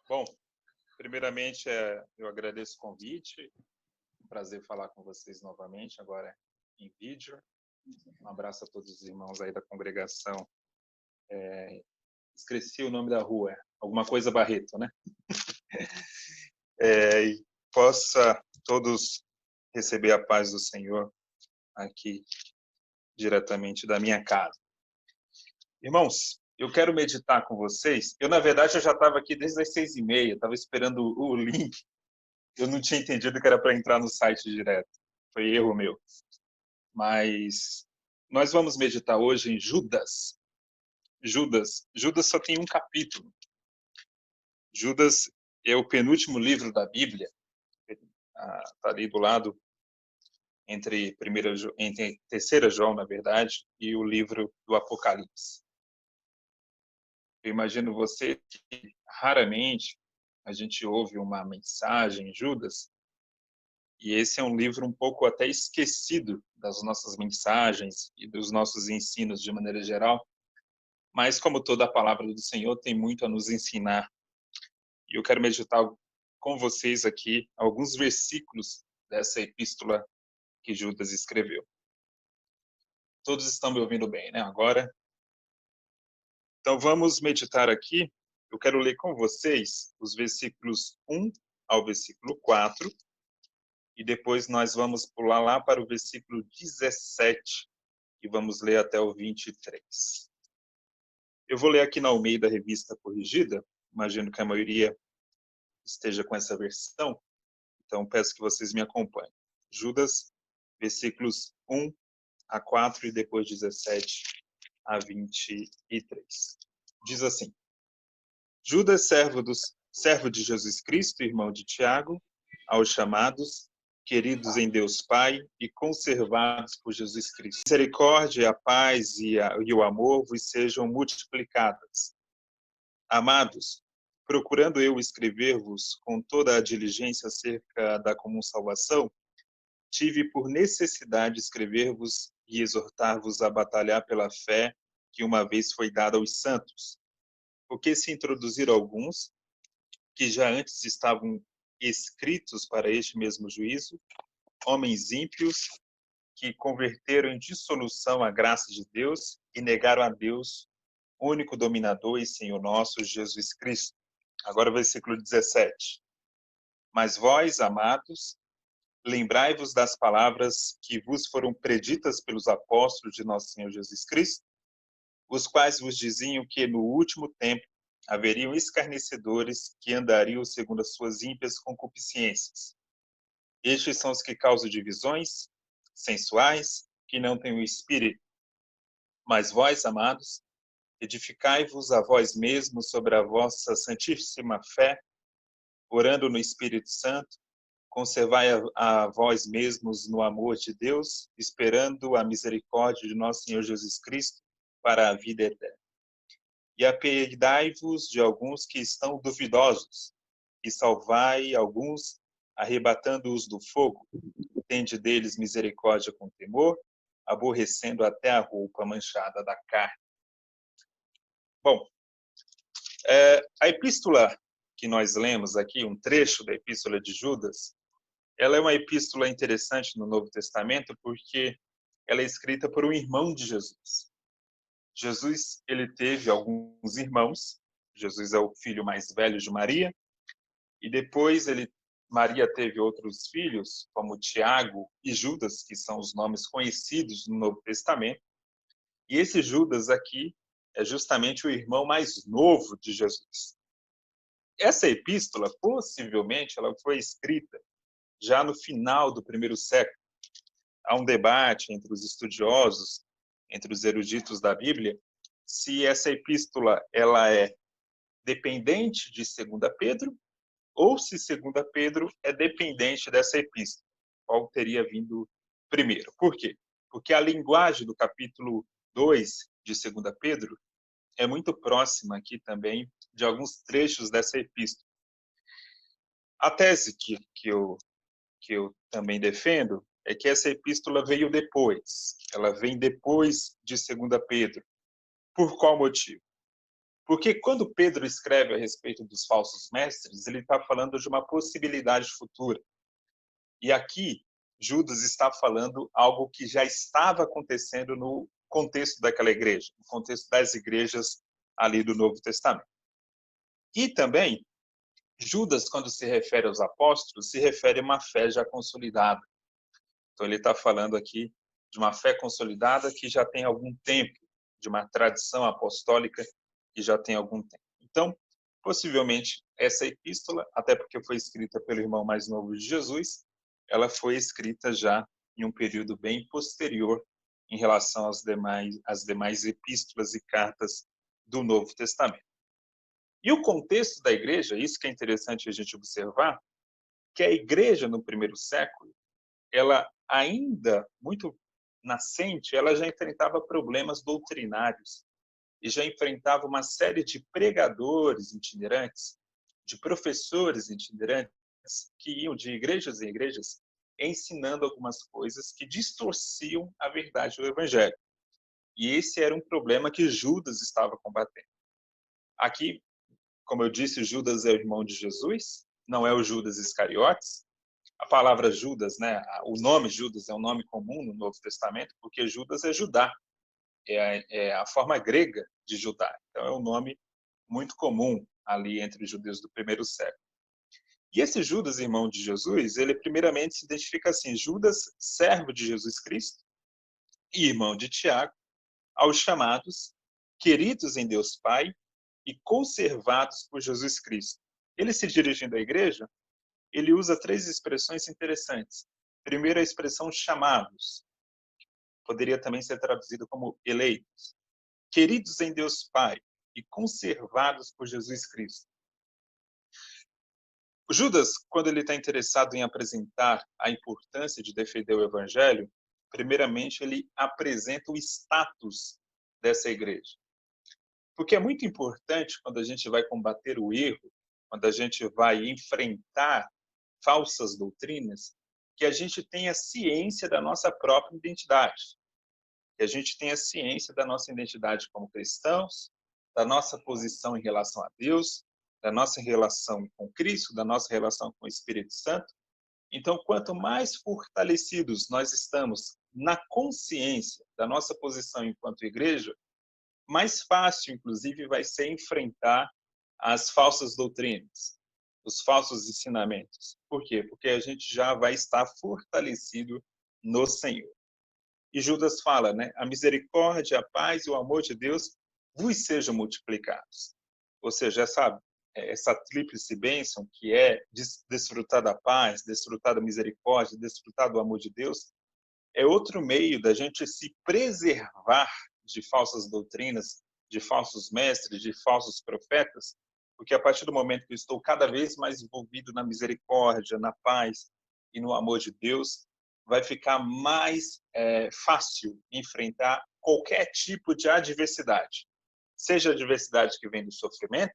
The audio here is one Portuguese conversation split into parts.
Bom, primeiramente, eu agradeço o convite. Prazer falar com vocês novamente, agora em vídeo. Um abraço a todos os irmãos aí da congregação. Esqueci o nome da rua, alguma coisa Barreto, né? E possa todos receber a paz do Senhor aqui diretamente da minha casa. Irmãos, eu quero meditar com vocês. Na verdade, eu já estava aqui desde as 6h30, estava esperando o link. Eu não tinha entendido que era para entrar no site direto. Foi erro meu. Mas nós vamos meditar hoje em Judas. Judas só tem um capítulo. Judas é o penúltimo livro da Bíblia. Está ali do lado entre terceira João, na verdade, e o livro do Apocalipse. Eu imagino você que raramente a gente ouve uma mensagem em Judas, e esse é um livro um pouco até esquecido das nossas mensagens e dos nossos ensinos de maneira geral, mas como toda a palavra do Senhor tem muito a nos ensinar. E eu quero meditar com vocês aqui alguns versículos dessa epístola que Judas escreveu. Todos estão me ouvindo bem, né? Agora, então vamos meditar aqui. Eu quero ler com vocês os versículos 1 ao versículo 4, e depois nós vamos pular lá para o versículo 17 e vamos ler até o 23. Eu vou ler aqui na Almeida Revista Corrigida, imagino que a maioria esteja com essa versão, então peço que vocês me acompanhem. Judas, versículos 1 a 4 e depois 17 a 23. Diz assim: Judas, servo de Jesus Cristo, irmão de Tiago, aos chamados, queridos em Deus Pai e conservados por Jesus Cristo. A misericórdia, a paz e o amor vos sejam multiplicadas. Amados, procurando eu escrever-vos com toda a diligência acerca da comum salvação, tive por necessidade escrever-vos e exortar-vos a batalhar pela fé que uma vez foi dada aos santos. Porque se introduziram alguns que já antes estavam escritos para este mesmo juízo, homens ímpios que converteram em dissolução a graça de Deus e negaram a Deus, único dominador e Senhor nosso, Jesus Cristo. Agora, versículo 17. Mas vós, amados, lembrai-vos das palavras que vos foram preditas pelos apóstolos de nosso Senhor Jesus Cristo, os quais vos diziam que no último tempo haveriam escarnecedores que andariam segundo as suas ímpias concupiscências. Estes são os que causam divisões, sensuais, que não têm o espírito. Mas vós, amados, edificai-vos a vós mesmos sobre a vossa santíssima fé, orando no Espírito Santo, conservai a vós mesmos no amor de Deus, esperando a misericórdia de nosso Senhor Jesus Cristo para a vida eterna. E apiedai-vos de alguns que estão duvidosos, e salvai alguns, arrebatando-os do fogo. Tende deles misericórdia com temor, aborrecendo até a roupa manchada da carne. Bom, a epístola que nós lemos aqui, um trecho da epístola de Judas, ela é uma epístola interessante no Novo Testamento porque ela é escrita por um irmão de Jesus. Jesus, ele teve alguns irmãos. Jesus é o filho mais velho de Maria. E depois Maria teve outros filhos, como Tiago e Judas, que são os nomes conhecidos no Novo Testamento. E esse Judas aqui é justamente o irmão mais novo de Jesus. Essa epístola, possivelmente, ela foi escrita já no final do primeiro século. Há um debate entre os estudiosos, entre os eruditos da Bíblia, se essa epístola ela é dependente de 2 Pedro ou se 2 Pedro é dependente dessa epístola. Qual teria vindo primeiro? Por quê? Porque a linguagem do capítulo 2 de 2 Pedro é muito próxima aqui também de alguns trechos dessa epístola. A tese que eu também defendo é que essa epístola veio depois. Ela vem depois de 2 Pedro. Por qual motivo? Porque quando Pedro escreve a respeito dos falsos mestres, ele está falando de uma possibilidade futura. E aqui, Judas está falando algo que já estava acontecendo no contexto daquela igreja, no contexto das igrejas ali do Novo Testamento. E também, Judas, quando se refere aos apóstolos, se refere a uma fé já consolidada. Então, ele está falando aqui de uma fé consolidada que já tem algum tempo, de uma tradição apostólica que já tem algum tempo. Então, possivelmente, essa epístola, até porque foi escrita pelo irmão mais novo de Jesus, ela foi escrita já em um período bem posterior em relação às demais epístolas e cartas do Novo Testamento. E o contexto da igreja, isso que é interessante a gente observar, que a igreja no primeiro século, ela ainda muito nascente, ela já enfrentava problemas doutrinários e já enfrentava uma série de pregadores itinerantes, de professores itinerantes que iam de igrejas em igrejas ensinando algumas coisas que distorciam a verdade do evangelho. E esse era um problema que Judas estava combatendo. Aqui, como eu disse, Judas é o irmão de Jesus, não é o Judas Iscariotes. A palavra Judas, né, o nome Judas é um nome comum no Novo Testamento, porque Judas é Judá, é a forma grega de Judá. Então, é um nome muito comum ali entre os judeus do primeiro século. E esse Judas, irmão de Jesus, ele primeiramente se identifica assim, Judas, servo de Jesus Cristo e irmão de Tiago, aos chamados, queridos em Deus Pai e conservados por Jesus Cristo. Ele se dirigindo à igreja, ele usa três expressões interessantes. Primeiro, a expressão chamados. Poderia também ser traduzido como eleitos. Queridos em Deus Pai e conservados por Jesus Cristo. O Judas, quando ele está interessado em apresentar a importância de defender o evangelho, primeiramente ele apresenta o status dessa igreja. Porque é muito importante quando a gente vai combater o erro, quando a gente vai enfrentar falsas doutrinas, que a gente tenha ciência da nossa própria identidade, que a gente tenha ciência da nossa identidade como cristãos, da nossa posição em relação a Deus, da nossa relação com Cristo, da nossa relação com o Espírito Santo. Então, quanto mais fortalecidos nós estamos na consciência da nossa posição enquanto igreja, mais fácil, inclusive, vai ser enfrentar as falsas doutrinas, os falsos ensinamentos. Por quê? Porque a gente já vai estar fortalecido no Senhor. E Judas fala, né? A misericórdia, a paz e o amor de Deus vos sejam multiplicados. Ou seja, essa tríplice bênção, que é desfrutar da paz, desfrutar da misericórdia, desfrutar do amor de Deus, é outro meio da gente se preservar de falsas doutrinas, de falsos mestres, de falsos profetas, porque a partir do momento que eu estou cada vez mais envolvido na misericórdia, na paz e no amor de Deus, vai ficar mais fácil enfrentar qualquer tipo de adversidade, seja a adversidade que vem do sofrimento,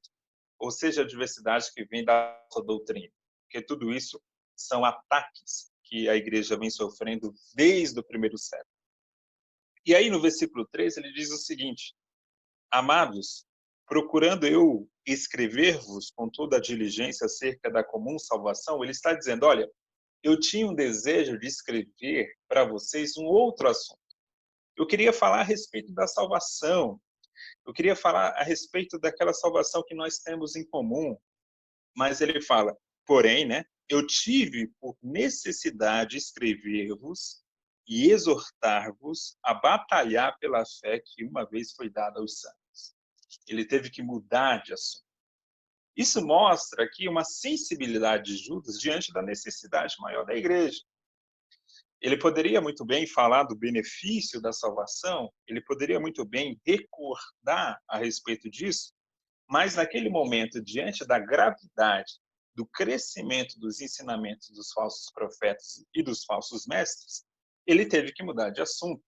ou seja a adversidade que vem da sua doutrina, porque tudo isso são ataques que a igreja vem sofrendo desde o primeiro século. E aí, no versículo 3, ele diz o seguinte: Amados, procurando eu escrever-vos com toda a diligência acerca da comum salvação, ele está dizendo, olha, eu tinha um desejo de escrever para vocês um outro assunto. Eu queria falar a respeito da salvação, eu queria falar a respeito daquela salvação que nós temos em comum, mas ele fala, porém, né, eu tive por necessidade escrever-vos e exortar-vos a batalhar pela fé que uma vez foi dada aos santos. Ele teve que mudar de assunto. Isso mostra aqui uma sensibilidade de Judas diante da necessidade maior da igreja. Ele poderia muito bem falar do benefício da salvação, ele poderia muito bem recordar a respeito disso, mas naquele momento, diante da gravidade do crescimento dos ensinamentos dos falsos profetas e dos falsos mestres, ele teve que mudar de assunto.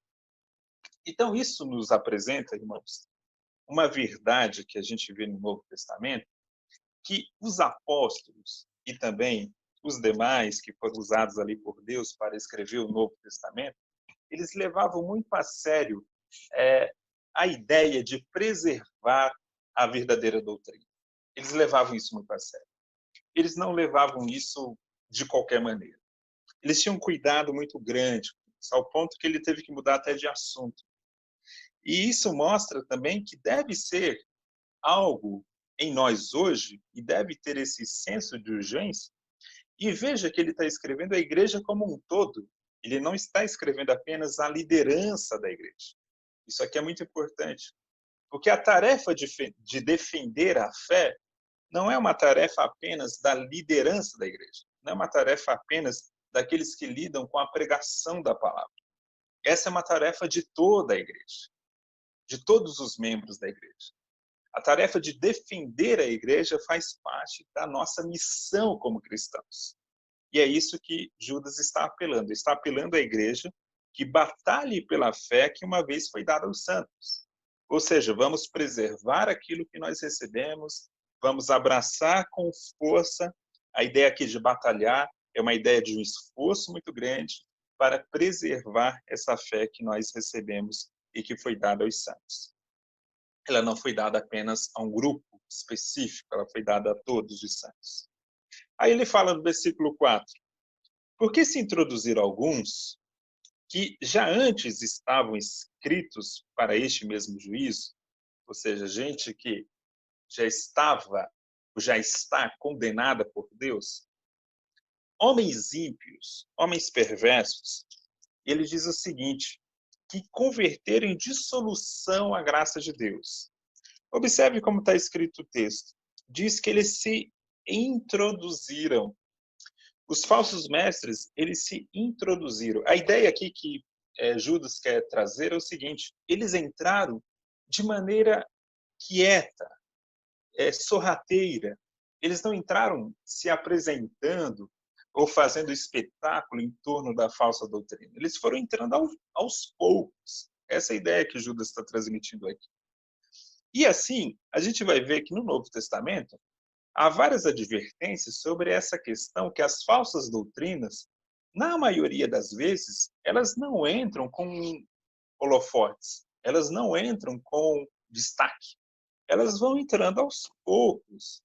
Então, isso nos apresenta, irmãos, uma verdade que a gente vê no Novo Testamento, que os apóstolos e também os demais que foram usados ali por Deus para escrever o Novo Testamento, eles levavam muito a sério a ideia de preservar a verdadeira doutrina. Eles levavam isso muito a sério. Eles não levavam isso de qualquer maneira. Eles tinham um cuidado muito grande, ao ponto que ele teve que mudar até de assunto. E isso mostra também que deve ser algo em nós hoje, e deve ter esse senso de urgência. E veja que ele está escrevendo a igreja como um todo. Ele não está escrevendo apenas a liderança da igreja. Isso aqui é muito importante. Porque a tarefa de defender a fé não é uma tarefa apenas da liderança da igreja. Não é uma tarefa apenas daqueles que lidam com a pregação da palavra. Essa é uma tarefa de toda a igreja, de todos os membros da igreja. A tarefa de defender a igreja faz parte da nossa missão como cristãos. E é isso que Judas está apelando. Está apelando à igreja que batalhe pela fé que uma vez foi dada aos santos. Ou seja, vamos preservar aquilo que nós recebemos, vamos abraçar com força. A ideia aqui de batalhar é uma ideia de um esforço muito grande para preservar essa fé que nós recebemos e que foi dada aos santos. Ela não foi dada apenas a um grupo específico, ela foi dada a todos os santos. Aí ele fala no versículo 4, porque se introduziram alguns que já antes estavam escritos para este mesmo juízo, ou seja, gente que já está condenada por Deus, homens ímpios, homens perversos, ele diz o seguinte, que converteram em dissolução a graça de Deus. Observe como está escrito o texto. Diz que eles se introduziram. Os falsos mestres, eles se introduziram. A ideia aqui que Judas quer trazer é o seguinte, eles entraram de maneira quieta, sorrateira. Eles não entraram se apresentando ou fazendo espetáculo em torno da falsa doutrina. Eles foram entrando aos poucos. Essa é a ideia que Judas está transmitindo aqui. E assim, a gente vai ver que no Novo Testamento há várias advertências sobre essa questão que as falsas doutrinas, na maioria das vezes, elas não entram com holofotes, elas não entram com destaque, elas vão entrando aos poucos.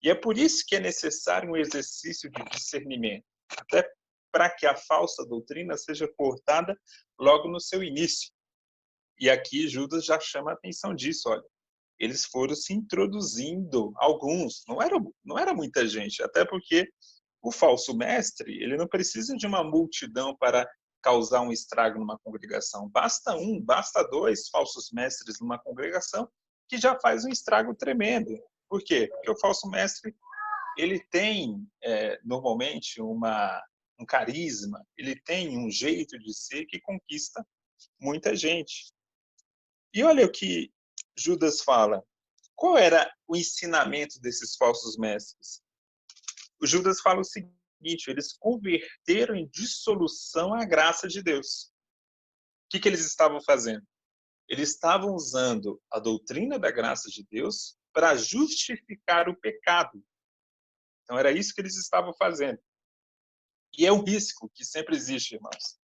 E é por isso que é necessário um exercício de discernimento, até para que a falsa doutrina seja cortada logo no seu início. E aqui Judas já chama a atenção disso, olha. Eles foram se introduzindo, alguns, não era muita gente, até porque o falso mestre, ele não precisa de uma multidão para causar um estrago numa congregação. Basta dois falsos mestres numa congregação que já faz um estrago tremendo. Por quê? Porque o falso mestre, ele tem, normalmente, um carisma, ele tem um jeito de ser que conquista muita gente. E olha o que Judas fala. Qual era o ensinamento desses falsos mestres? O Judas fala o seguinte, eles converteram em dissolução a graça de Deus. O que eles estavam fazendo? Eles estavam usando a doutrina da graça de Deus para justificar o pecado. Então, era isso que eles estavam fazendo. E é um risco que sempre existe, irmãos.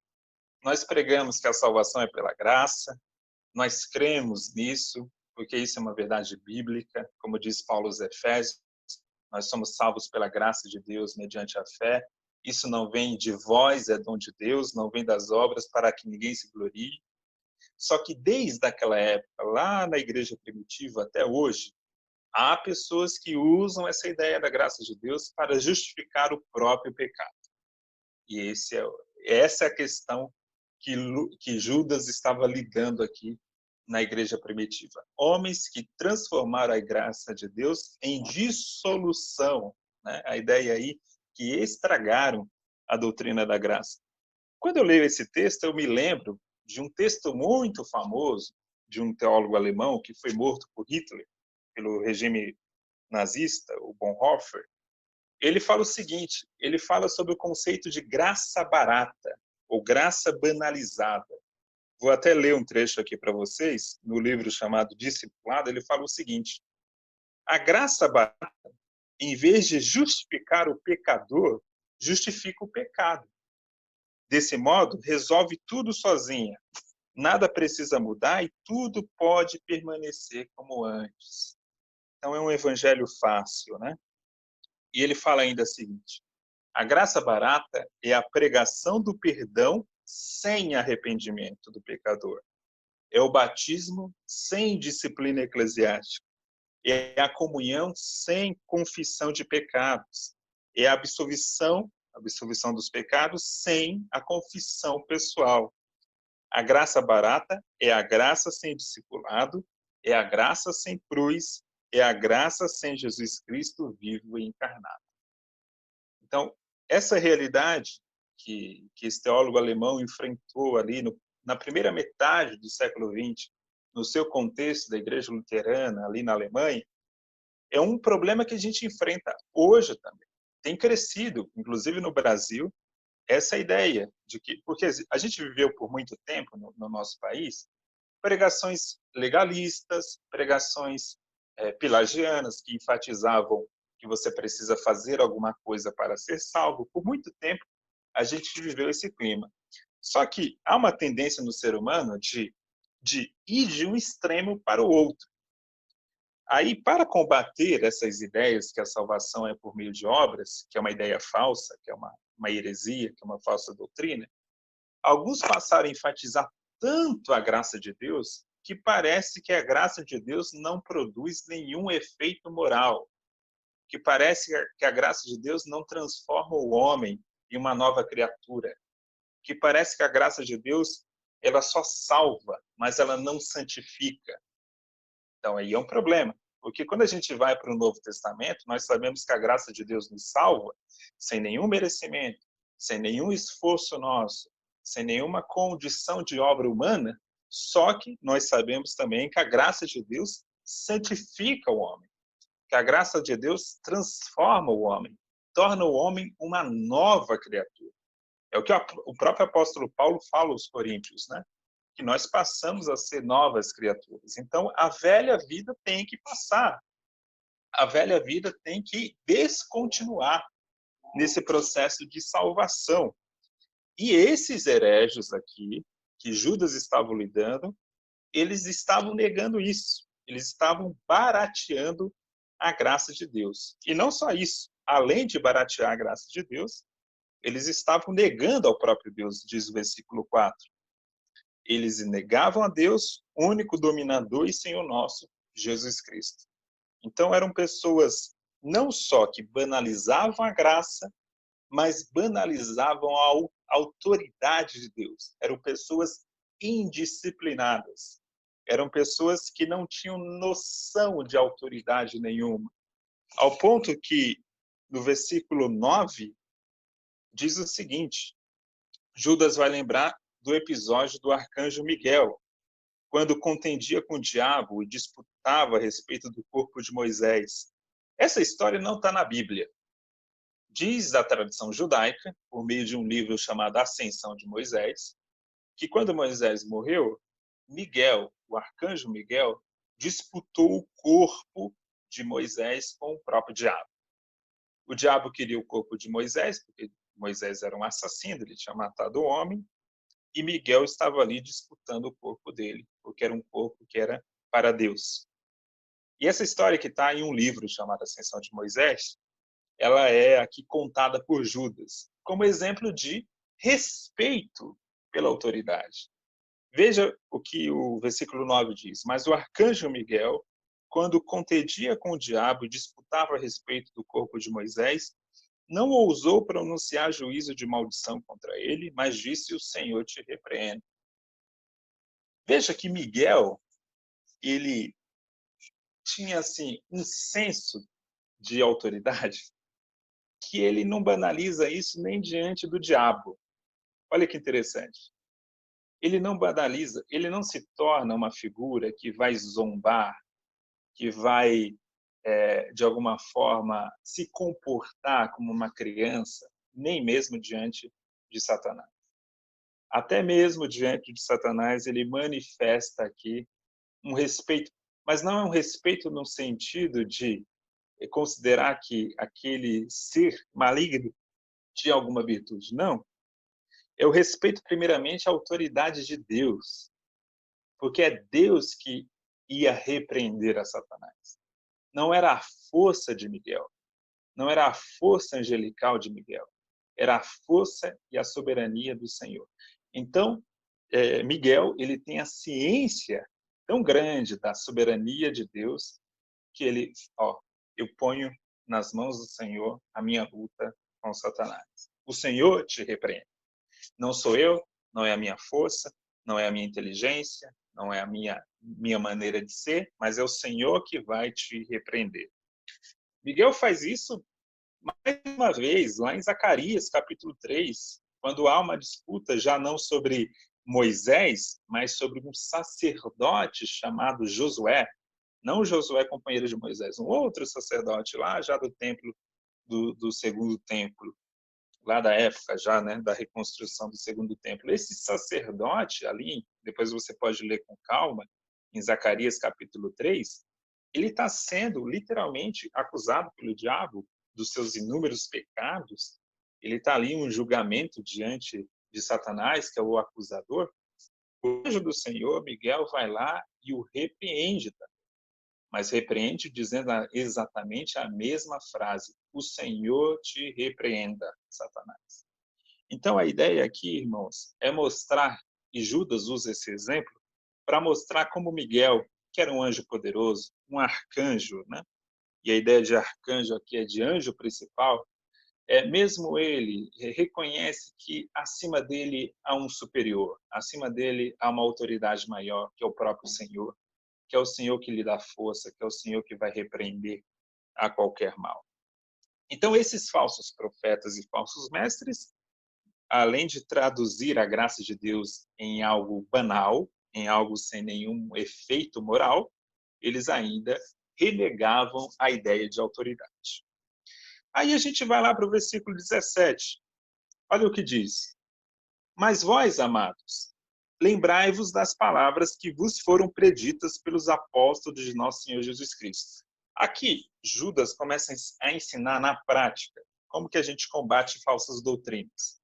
Nós pregamos que a salvação é pela graça, nós cremos nisso, porque isso é uma verdade bíblica, como diz Paulo aos Efésios, nós somos salvos pela graça de Deus mediante a fé. Isso não vem de vós, é dom de Deus, não vem das obras para que ninguém se glorie. Só que desde aquela época, lá na igreja primitiva até hoje, há pessoas que usam essa ideia da graça de Deus para justificar o próprio pecado. E essa é a questão que Judas estava lidando aqui na igreja primitiva. Homens que transformaram a graça de Deus em dissolução. Né? A ideia aí que estragaram a doutrina da graça. Quando eu leio esse texto, eu me lembro de um texto muito famoso de um teólogo alemão que foi morto por Hitler, pelo regime nazista, o Bonhoeffer. Ele fala o seguinte, ele fala sobre o conceito de graça barata, ou graça banalizada. Vou até ler um trecho aqui para vocês, no livro chamado Discipulado, ele fala o seguinte, a graça barata, em vez de justificar o pecador, justifica o pecado. Desse modo, resolve tudo sozinha. Nada precisa mudar e tudo pode permanecer como antes. Então é um evangelho fácil, né? E ele fala ainda o seguinte: a graça barata é a pregação do perdão sem arrependimento do pecador. É o batismo sem disciplina eclesiástica. É a comunhão sem confissão de pecados. É a absolvição dos pecados sem a confissão pessoal. A graça barata é a graça sem discipulado, é a graça sem cruz, é a graça sem Jesus Cristo vivo e encarnado. Então, essa realidade que esse teólogo alemão enfrentou ali na primeira metade do século XX, no seu contexto da igreja luterana ali na Alemanha, é um problema que a gente enfrenta hoje também. Tem crescido, inclusive no Brasil, essa ideia de que, porque a gente viveu por muito tempo no nosso país, pregações legalistas, pregações pelagianas, que enfatizavam que você precisa fazer alguma coisa para ser salvo. Por muito tempo, a gente viveu esse clima. Só que há uma tendência no ser humano de ir de um extremo para o outro. Aí, para combater essas ideias que a salvação é por meio de obras, que é uma ideia falsa, que é uma heresia, que é uma falsa doutrina, alguns passaram a enfatizar tanto a graça de Deus que parece que a graça de Deus não produz nenhum efeito moral, que parece que a graça de Deus não transforma o homem em uma nova criatura, que parece que a graça de Deus ela só salva, mas ela não santifica. Então aí é um problema, porque quando a gente vai para o Novo Testamento, nós sabemos que a graça de Deus nos salva sem nenhum merecimento, sem nenhum esforço nosso, sem nenhuma condição de obra humana, só que nós sabemos também que a graça de Deus santifica o homem, que a graça de Deus transforma o homem, torna o homem uma nova criatura. É o que o próprio apóstolo Paulo fala aos Coríntios, né? Que nós passamos a ser novas criaturas. Então, a velha vida tem que passar. A velha vida tem que descontinuar nesse processo de salvação. E esses hereges aqui, que Judas estava lidando, eles estavam negando isso. Eles estavam barateando a graça de Deus. E não só isso. Além de baratear a graça de Deus, eles estavam negando ao próprio Deus, diz o versículo 4. Eles negavam a Deus, único dominador e Senhor nosso, Jesus Cristo. Então eram pessoas não só que banalizavam a graça, mas banalizavam a autoridade de Deus. Eram pessoas indisciplinadas. Eram pessoas que não tinham noção de autoridade nenhuma. Ao ponto que, no versículo 9, diz o seguinte: Judas vai lembrar do episódio do arcanjo Miguel, quando contendia com o diabo e disputava a respeito do corpo de Moisés. Essa história não está na Bíblia. Diz a tradição judaica, por meio de um livro chamado Ascensão de Moisés, que quando Moisés morreu, Miguel, o arcanjo Miguel, disputou o corpo de Moisés com o próprio diabo. O diabo queria o corpo de Moisés, porque Moisés era um assassino, ele tinha matado o homem, e Miguel estava ali disputando o corpo dele, porque era um corpo que era para Deus. E essa história que está em um livro chamado Ascensão de Moisés, ela é aqui contada por Judas, como exemplo de respeito pela autoridade. Veja o que o versículo 9 diz: mas o arcanjo Miguel, quando contendia com o diabo e disputava a respeito do corpo de Moisés, não ousou pronunciar juízo de maldição contra ele, mas disse: o Senhor te repreende. Veja que Miguel, ele tinha assim um senso de autoridade que ele não banaliza isso nem diante do diabo. Olha que interessante. Ele não banaliza, ele não se torna uma figura que vai zombar, que vai, de alguma forma, se comportar como uma criança, nem mesmo diante de Satanás. Até mesmo diante de Satanás, ele manifesta aqui um respeito, mas não é um respeito no sentido de considerar que aquele ser maligno tinha alguma virtude. Não. É o respeito, primeiramente, à autoridade de Deus, porque é Deus que ia repreender a Satanás. não era a força de Miguel, não era a força angelical de Miguel, era a força e a soberania do Senhor. Então, Miguel, ele tem a ciência tão grande da soberania de Deus que ele, eu ponho nas mãos do Senhor a minha luta com Satanás. O Senhor te repreende. Não sou eu, não é a minha força, não é a minha inteligência, não é a minha maneira de ser, mas é o Senhor que vai te repreender. Miguel faz isso mais uma vez, lá em Zacarias, capítulo 3, quando há uma disputa já não sobre Moisés, mas sobre um sacerdote chamado Josué, não Josué companheiro de Moisés, um outro sacerdote lá já do templo, do segundo templo, lá da época já, né, da reconstrução do segundo templo. Esse sacerdote ali, depois você pode ler com calma, em Zacarias capítulo 3, ele está sendo literalmente acusado pelo diabo dos seus inúmeros pecados. Ele está ali em um julgamento diante de Satanás, que é o acusador. O anjo do Senhor, Miguel, vai lá e o repreende, mas repreende dizendo exatamente a mesma frase: o Senhor te repreenda, Satanás. Então, a ideia aqui, irmãos, é mostrar, e Judas usa esse exemplo, para mostrar como Miguel, que era um anjo poderoso, um arcanjo, né? E a ideia de arcanjo aqui é de anjo principal, mesmo ele reconhece que acima dele há um superior, acima dele há uma autoridade maior, que é o próprio Senhor, que é o Senhor que lhe dá força, que é o Senhor que vai repreender a qualquer mal. Então, esses falsos profetas e falsos mestres, além de traduzir a graça de Deus em algo banal, em algo sem nenhum efeito moral, eles ainda renegavam a ideia de autoridade. Aí a gente vai lá para o versículo 17. Olha o que diz: Mas vós, amados, lembrai-vos das palavras que vos foram preditas pelos apóstolos de nosso Senhor Jesus Cristo. Aqui, Judas começa a ensinar na prática como que a gente combate falsas doutrinas.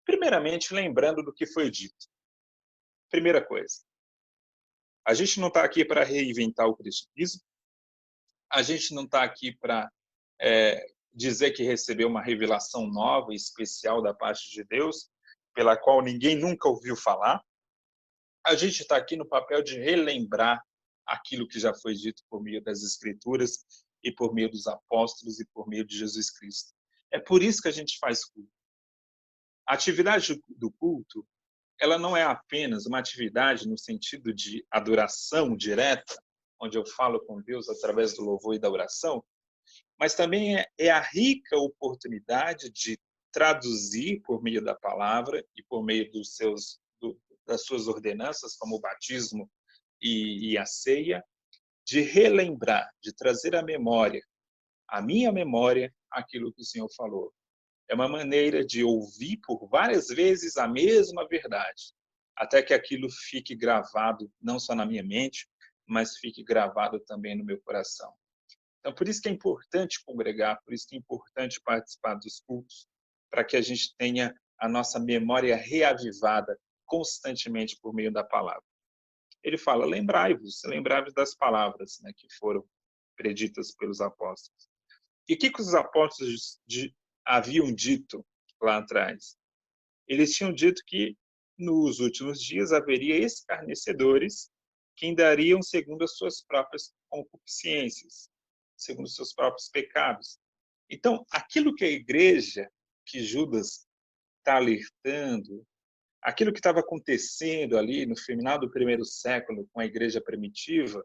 Primeiramente, lembrando do que foi dito. Primeira coisa, a gente não está aqui para reinventar o cristianismo, a gente não está aqui para dizer que recebeu uma revelação nova e especial da parte de Deus, pela qual ninguém nunca ouviu falar. A gente está aqui no papel de relembrar aquilo que já foi dito por meio das Escrituras e por meio dos apóstolos e por meio de Jesus Cristo. É por isso que a gente faz culto. A atividade do culto, ela não é apenas uma atividade no sentido de adoração direta, onde eu falo com Deus através do louvor e da oração, mas também é a rica oportunidade de traduzir por meio da palavra e por meio das suas ordenanças, como o batismo e a ceia, de relembrar, de trazer à memória, à minha memória, aquilo que o Senhor falou. É uma maneira de ouvir por várias vezes a mesma verdade, até que aquilo fique gravado não só na minha mente, mas fique gravado também no meu coração. Então, por isso que é importante congregar, por isso que é importante participar dos cultos, para que a gente tenha a nossa memória reavivada constantemente por meio da palavra. Ele fala: lembrai-vos das palavras, né, que foram preditas pelos apóstolos. E o que os apóstolos haviam dito lá atrás? Eles tinham dito que nos últimos dias haveria escarnecedores que andariam segundo as suas próprias concupiscências, segundo os seus próprios pecados. Então, aquilo que a igreja, que Judas está alertando, aquilo que estava acontecendo ali no final do primeiro século com a igreja primitiva,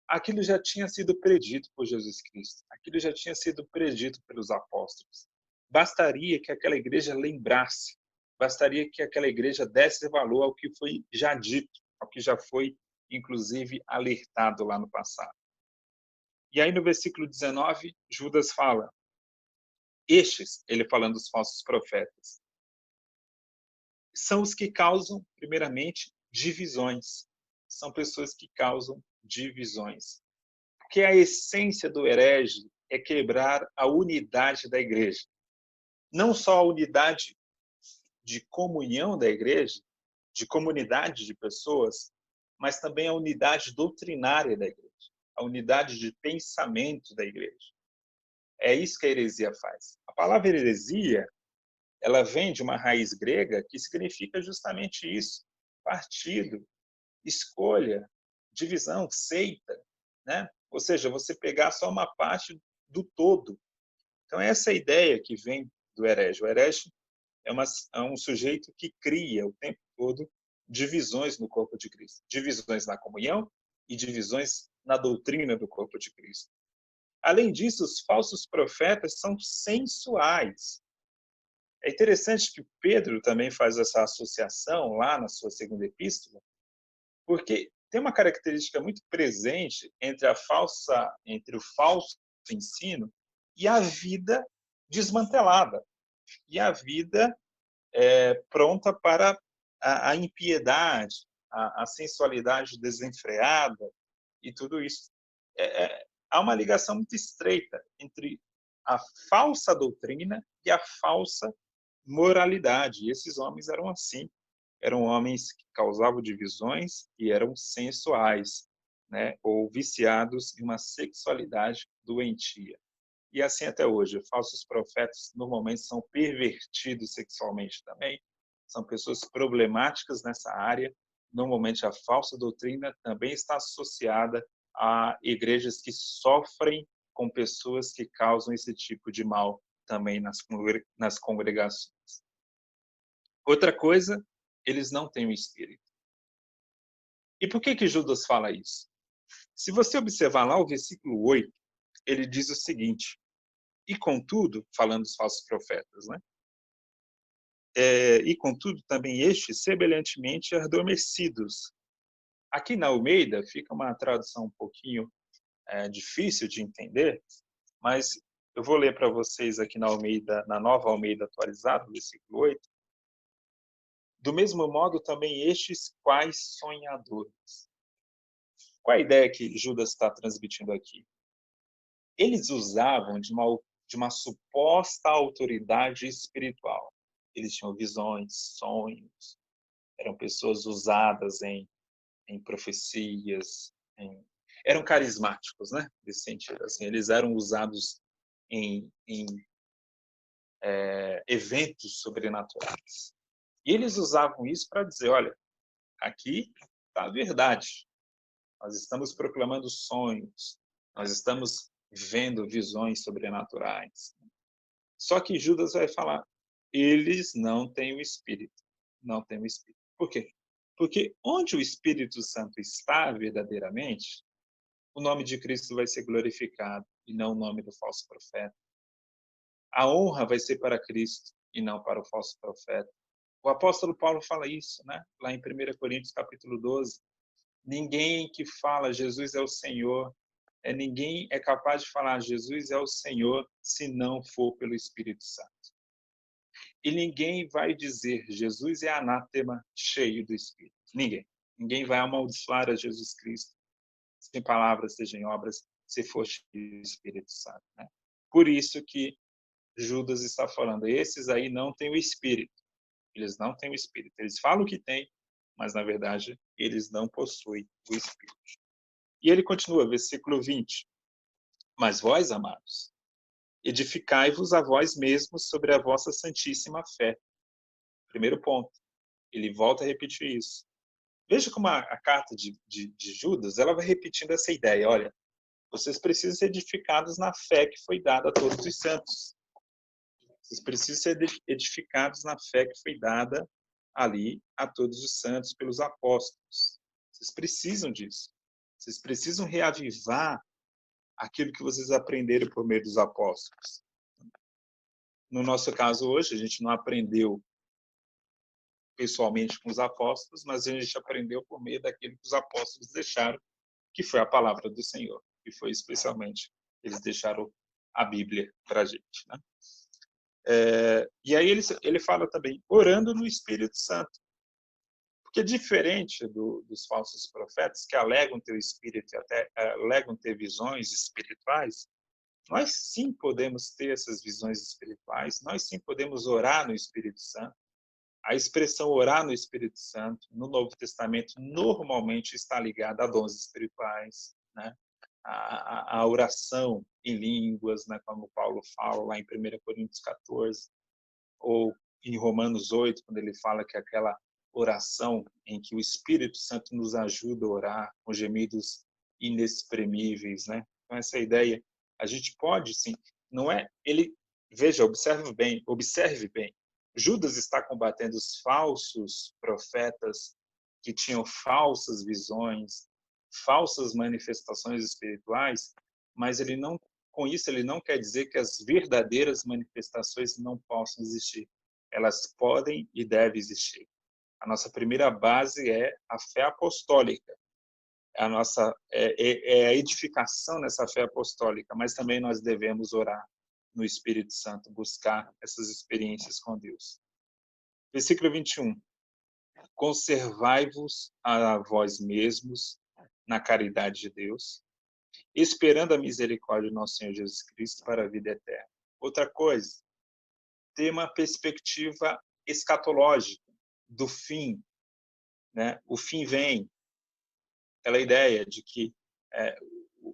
aquilo já tinha sido predito por Jesus Cristo, aquilo já tinha sido predito pelos apóstolos. Bastaria que aquela igreja lembrasse, bastaria que aquela igreja desse valor ao que foi já dito, ao que já foi, inclusive, alertado lá no passado. E aí no versículo 19, Judas fala: estes, ele falando dos falsos profetas, são os que causam, primeiramente, divisões. São pessoas que causam divisões. Porque a essência do herege é quebrar a unidade da igreja. Não só a unidade de comunhão da igreja, de comunidade de pessoas, mas também a unidade doutrinária da igreja. a unidade de pensamento da igreja. É isso que a heresia faz. A palavra heresia, ela vem de uma raiz grega que significa justamente isso: partido, escolha, divisão, seita, né? Ou seja, você pegar só uma parte do todo. Então, essa é a ideia que vem do herege. O herege é um sujeito que cria o tempo todo divisões no corpo de Cristo. Divisões na comunhão e divisões na doutrina do corpo de Cristo. Além disso, os falsos profetas são sensuais. É interessante que Pedro também faz essa associação lá na sua segunda epístola, porque tem uma característica muito presente entre o falso ensino e a vida desmantelada, e a vida pronta para a impiedade, a sensualidade desenfreada e tudo isso. Há uma ligação muito estreita entre a falsa doutrina e a falsa moralidade. E esses homens eram assim. Eram homens que causavam divisões e eram sensuais, né? Ou viciados em uma sexualidade doentia. E assim até hoje. Falsos profetas normalmente são pervertidos sexualmente também. São pessoas problemáticas nessa área. Normalmente a falsa doutrina também está associada a igrejas que sofrem com pessoas que causam esse tipo de mal também nas congregações. Outra coisa, eles não têm o Espírito. E por que Judas fala isso? Se você observar lá o versículo 8, ele diz o seguinte: e contudo, falando dos falsos profetas, né? E contudo também estes semelhantemente adormecidos. Aqui na Almeida fica uma tradução um pouquinho difícil de entender, mas eu vou ler para vocês aqui na Almeida, na Nova Almeida atualizada, versículo 8. Do mesmo modo também estes quais sonhadores. Qual a ideia que Judas está transmitindo aqui? Eles usavam de uma suposta autoridade espiritual. Eles tinham visões, sonhos, eram pessoas usadas em profecias, eram carismáticos, né? Nesse sentido, assim, eles eram usados em eventos sobrenaturais. E eles usavam isso para dizer, olha, aqui está a verdade. Nós estamos proclamando sonhos, nós estamos vendo visões sobrenaturais. Só que Judas vai falar, eles não têm o Espírito. Não têm o Espírito. Por quê? Porque onde o Espírito Santo está verdadeiramente, o nome de Cristo vai ser glorificado e não o nome do falso profeta. A honra vai ser para Cristo e não para o falso profeta. O apóstolo Paulo fala isso, né? Lá em 1 Coríntios capítulo 12. Ninguém que fala Jesus é o Senhor, ninguém é capaz de falar Jesus é o Senhor se não for pelo Espírito Santo. E ninguém vai dizer Jesus é anátema cheio do Espírito. Ninguém. Ninguém vai amaldiçoar a Jesus Cristo sem palavras, seja em obras, se for cheio do Espírito Santo. Né? Por isso que Judas está falando, esses aí não têm o Espírito. Eles não têm o Espírito. Eles falam que têm, mas na verdade eles não possuem o Espírito. E ele continua, versículo 20. Mas vós, amados, edificai-vos a vós mesmos sobre a vossa santíssima fé. Primeiro ponto. Ele volta a repetir isso. Veja como a carta de Judas, ela vai repetindo essa ideia. Olha, vocês precisam ser edificados na fé que foi dada a todos os santos. Vocês precisam ser edificados na fé que foi dada ali a todos os santos pelos apóstolos. Vocês precisam disso. Vocês precisam reavivar aquilo que vocês aprenderam por meio dos apóstolos. No nosso caso hoje, a gente não aprendeu pessoalmente com os apóstolos, mas a gente aprendeu por meio daquilo que os apóstolos deixaram, que foi a palavra do Senhor, e foi especialmente, eles deixaram a Bíblia para a gente. Né? E aí ele fala também, orando no Espírito Santo. Porque diferente dos falsos profetas, que alegam ter o Espírito e até alegam ter visões espirituais, nós sim podemos ter essas visões espirituais, nós sim podemos orar no Espírito Santo. A expressão orar no Espírito Santo, no Novo Testamento, normalmente está ligada a dons espirituais, né? a oração em línguas, né, como Paulo fala lá em 1 Coríntios 14, ou em Romanos 8, quando ele fala que aquela oração em que o Espírito Santo nos ajuda a orar com gemidos inexprimíveis, né? Então essa ideia, a gente pode sim, não é ele, veja, observe bem. Judas está combatendo os falsos profetas que tinham falsas visões, falsas manifestações espirituais, mas ele não, com isso ele não quer dizer que as verdadeiras manifestações não possam existir. Elas podem e devem existir. A nossa primeira base é a fé apostólica, é a edificação nessa fé apostólica, mas também nós devemos orar no Espírito Santo, buscar essas experiências com Deus. Versículo 21. Conservai-vos a vós mesmos na caridade de Deus, esperando a misericórdia do nosso Senhor Jesus Cristo para a vida eterna. Outra coisa, ter uma perspectiva escatológica do fim, né? O fim vem, aquela ideia de que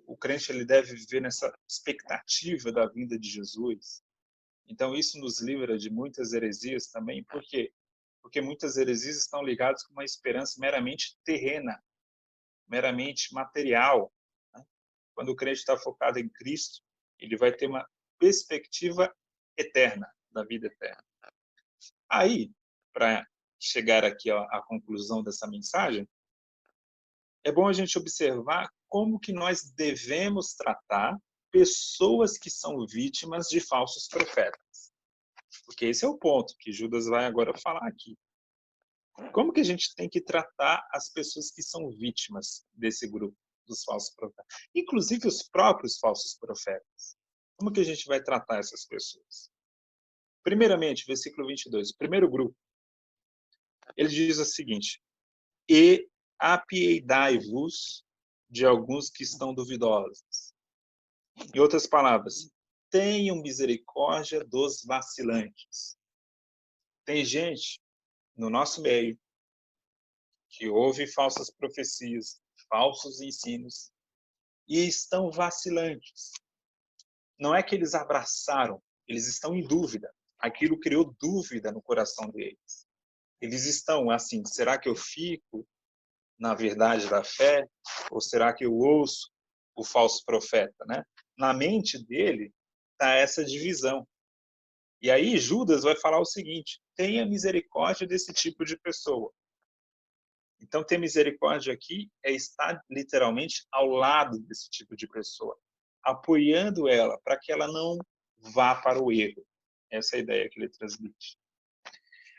o crente ele deve viver nessa expectativa da vinda de Jesus. Então isso nos livra de muitas heresias também, por quê? Porque muitas heresias estão ligadas com uma esperança meramente terrena, meramente material, né? Quando o crente está focado em Cristo, ele vai ter uma perspectiva eterna, da vida eterna. Aí, para chegar aqui à conclusão dessa mensagem, é bom a gente observar como que nós devemos tratar pessoas que são vítimas de falsos profetas. Porque esse é o ponto que Judas vai agora falar aqui. Como que a gente tem que tratar as pessoas que são vítimas desse grupo dos falsos profetas? Inclusive os próprios falsos profetas. Como que a gente vai tratar essas pessoas? Primeiramente, versículo 22, o primeiro grupo. Ele diz o seguinte: e apiedai-vos de alguns que estão duvidosos. Em outras palavras, tenham misericórdia dos vacilantes. Tem gente no nosso meio que ouve falsas profecias, falsos ensinos, e estão vacilantes. Não é que eles abraçaram, eles estão em dúvida. Aquilo criou dúvida no coração deles. Eles estão assim, será que eu fico na verdade da fé? Ou será que eu ouço o falso profeta, né? Na mente dele está essa divisão. E aí Judas vai falar o seguinte: tenha misericórdia desse tipo de pessoa. Então, ter misericórdia aqui é estar literalmente ao lado desse tipo de pessoa, apoiando ela para que ela não vá para o erro. Essa é a ideia que ele transmite.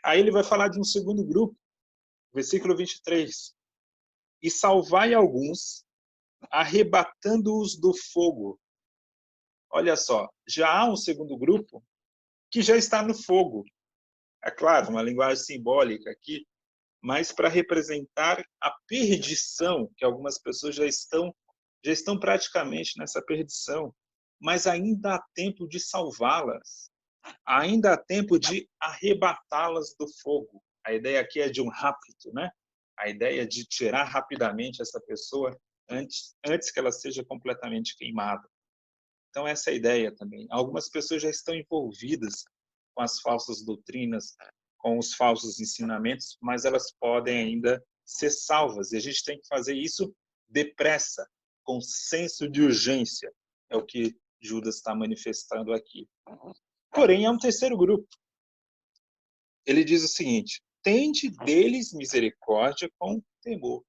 Aí ele vai falar de um segundo grupo, versículo 23. E salvai alguns, arrebatando-os do fogo. Olha só, já há um segundo grupo que já está no fogo. É claro, uma linguagem simbólica aqui, mas para representar a perdição, que algumas pessoas já estão praticamente nessa perdição, mas ainda há tempo de salvá-las. Ainda há tempo de arrebatá-las do fogo. A ideia aqui é de um rapto, né? A ideia de tirar rapidamente essa pessoa antes que ela seja completamente queimada. Então, essa é a ideia também. Algumas pessoas já estão envolvidas com as falsas doutrinas, com os falsos ensinamentos, mas elas podem ainda ser salvas. E a gente tem que fazer isso depressa, com senso de urgência. É o que Judas está manifestando aqui. Porém, há um terceiro grupo. Ele diz o seguinte: tende deles misericórdia com temor,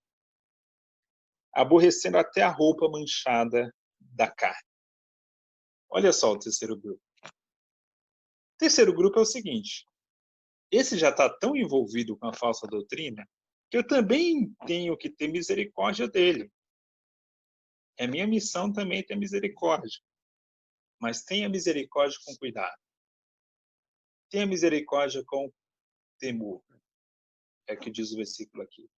aborrecendo até a roupa manchada da carne. Olha só o terceiro grupo. O terceiro grupo é o seguinte: esse já está tão envolvido com a falsa doutrina que eu também tenho que ter misericórdia dele. É minha missão também ter misericórdia. Mas tenha misericórdia com cuidado. Tenha misericórdia com temor. É o que diz o versículo aqui.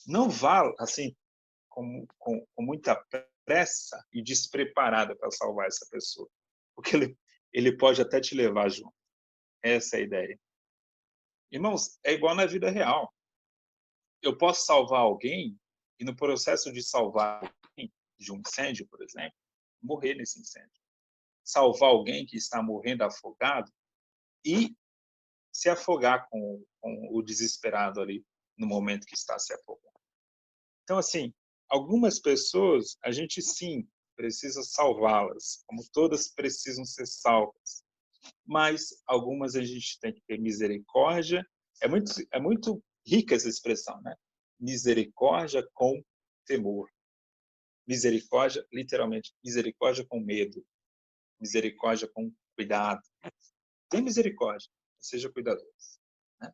Não vá, assim, com muita pressa e despreparada para salvar essa pessoa. Porque ele pode até te levar junto. Essa é a ideia. Irmãos, é igual na vida real. Eu posso salvar alguém e no processo de salvar alguém, de um incêndio, por exemplo, morrer nesse incêndio. Salvar alguém que está morrendo afogado e se afogar com o desesperado ali no momento que está se afogando. Então, assim, algumas pessoas, a gente sim precisa salvá-las, como todas precisam ser salvas. Mas algumas a gente tem que ter misericórdia. É muito rica essa expressão, né? Misericórdia com temor. Misericórdia, literalmente, misericórdia com medo. Misericórdia com cuidado. Tenha misericórdia, seja cuidadoso. Né?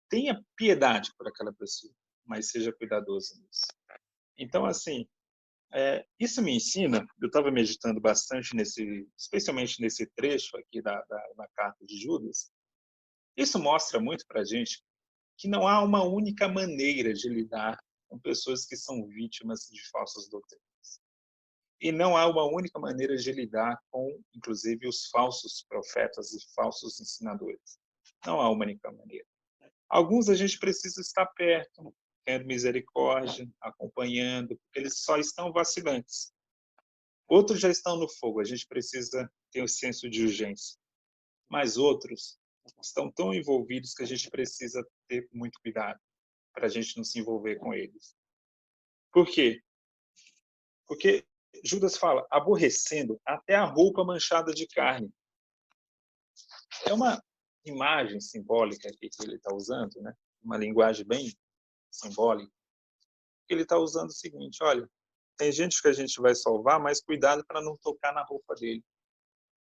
Tenha piedade por aquela pessoa, mas seja cuidadoso nisso. Então, assim, isso me ensina, eu estava meditando bastante, especialmente nesse trecho aqui da carta de Judas, isso mostra muito para a gente que não há uma única maneira de lidar com pessoas que são vítimas de falsas doutrinas. E não há uma única maneira de lidar com, inclusive, os falsos profetas e falsos ensinadores. Não há uma única maneira. Alguns a gente precisa estar perto, tendo misericórdia, acompanhando, porque eles só estão vacilantes. Outros já estão no fogo, a gente precisa ter um senso de urgência. Mas outros estão tão envolvidos que a gente precisa ter muito cuidado para a gente não se envolver com eles. Por quê? Porque Judas fala, aborrecendo até a roupa manchada de carne. É uma imagem simbólica aqui que ele está usando, né? Uma linguagem bem simbólica. Ele está usando o seguinte, olha, tem gente que a gente vai salvar, mas cuidado para não tocar na roupa dele,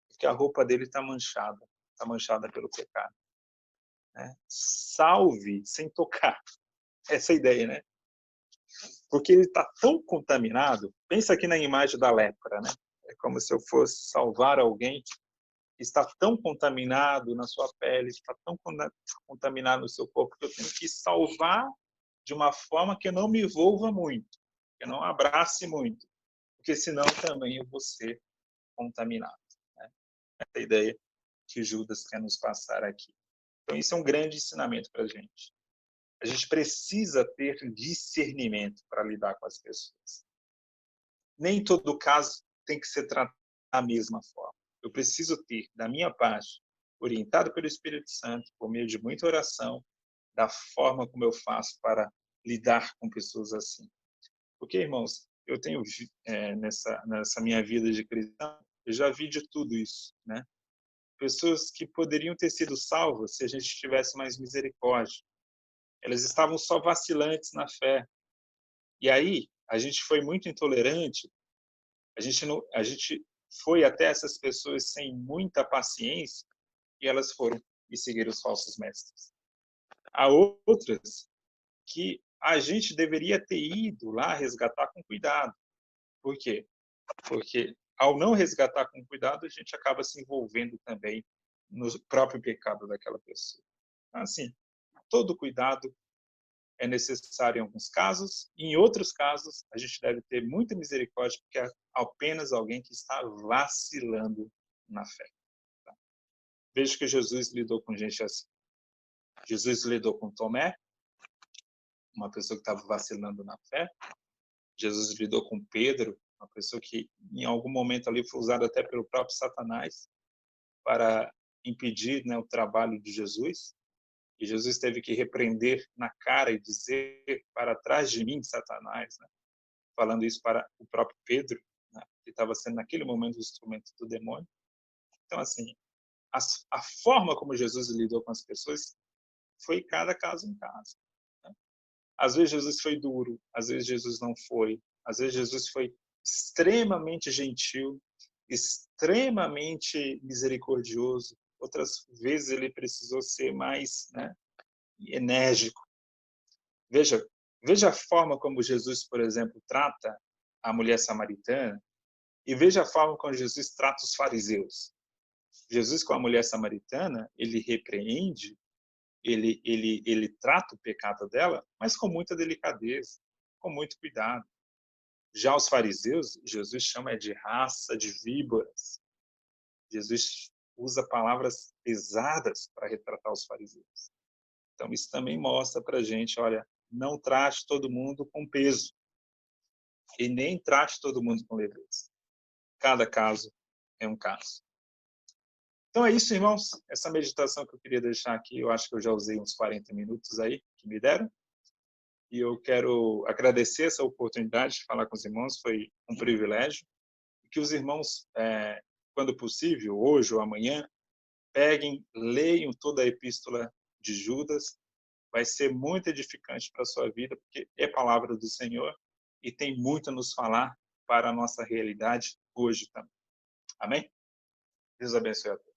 porque a roupa dele está manchada pelo pecado. Né? Salve sem tocar. Essa é a ideia, né? Porque ele está tão contaminado. Pensa aqui na imagem da lepra, né? É como se eu fosse salvar alguém que está tão contaminado na sua pele, está tão contaminado no seu corpo, que eu tenho que salvar de uma forma que eu não me envolva muito, que eu não abrace muito, porque senão também eu vou ser contaminado. Né? Essa é a ideia que Judas quer nos passar aqui. Então, isso é um grande ensinamento para a gente. A gente precisa ter discernimento para lidar com as pessoas. Nem todo caso tem que ser tratado da mesma forma. Eu preciso ter, da minha parte, orientado pelo Espírito Santo, por meio de muita oração, da forma como eu faço para lidar com pessoas assim. Porque, irmãos, eu tenho nessa minha vida de cristão, eu já vi de tudo isso, né? Pessoas que poderiam ter sido salvas se a gente tivesse mais misericórdia. Elas estavam só vacilantes na fé. E aí, a gente foi muito intolerante, a gente foi até essas pessoas sem muita paciência e elas foram e seguiram os falsos mestres. Há outras que a gente deveria ter ido lá resgatar com cuidado. Por quê? Porque ao não resgatar com cuidado, a gente acaba se envolvendo também no próprio pecado daquela pessoa. Assim, todo cuidado é necessário em alguns casos, e em outros casos, a gente deve ter muita misericórdia, porque é apenas alguém que está vacilando na fé. Tá? Veja que Jesus lidou com gente assim. Jesus lidou com Tomé, uma pessoa que estava vacilando na fé. Jesus lidou com Pedro, uma pessoa que em algum momento ali foi usada até pelo próprio Satanás para impedir, né, o trabalho de Jesus. E Jesus teve que repreender na cara e dizer para trás de mim, Satanás, né? Falando isso para o próprio Pedro, né? Que estava sendo naquele momento o instrumento do demônio. Então, assim, a forma como Jesus lidou com as pessoas foi cada caso em caso. Né? Às vezes Jesus foi duro, às vezes Jesus não foi, às vezes Jesus foi extremamente gentil, extremamente misericordioso, outras vezes ele precisou ser mais, né, enérgico. Veja a forma como Jesus, por exemplo, trata a mulher samaritana e veja a forma como Jesus trata os fariseus. Jesus com a mulher samaritana, ele repreende, ele trata o pecado dela, mas com muita delicadeza, com muito cuidado. Já os fariseus, Jesus chama de raça de víboras. Jesus usa palavras pesadas para retratar os fariseus. Então, isso também mostra para a gente, olha, não trate todo mundo com peso. e nem trate todo mundo com leveza. Cada caso é um caso. Então é isso, irmãos. Essa meditação que eu queria deixar aqui, eu acho que eu já usei uns 40 minutos aí que me deram. E eu quero agradecer essa oportunidade de falar com os irmãos, foi um privilégio. E que os irmãos, quando possível, hoje ou amanhã, peguem, leiam toda a epístola de Judas. Vai ser muito edificante para a sua vida, porque é palavra do Senhor e tem muito a nos falar para a nossa realidade hoje também. Amém? Deus abençoe a todos.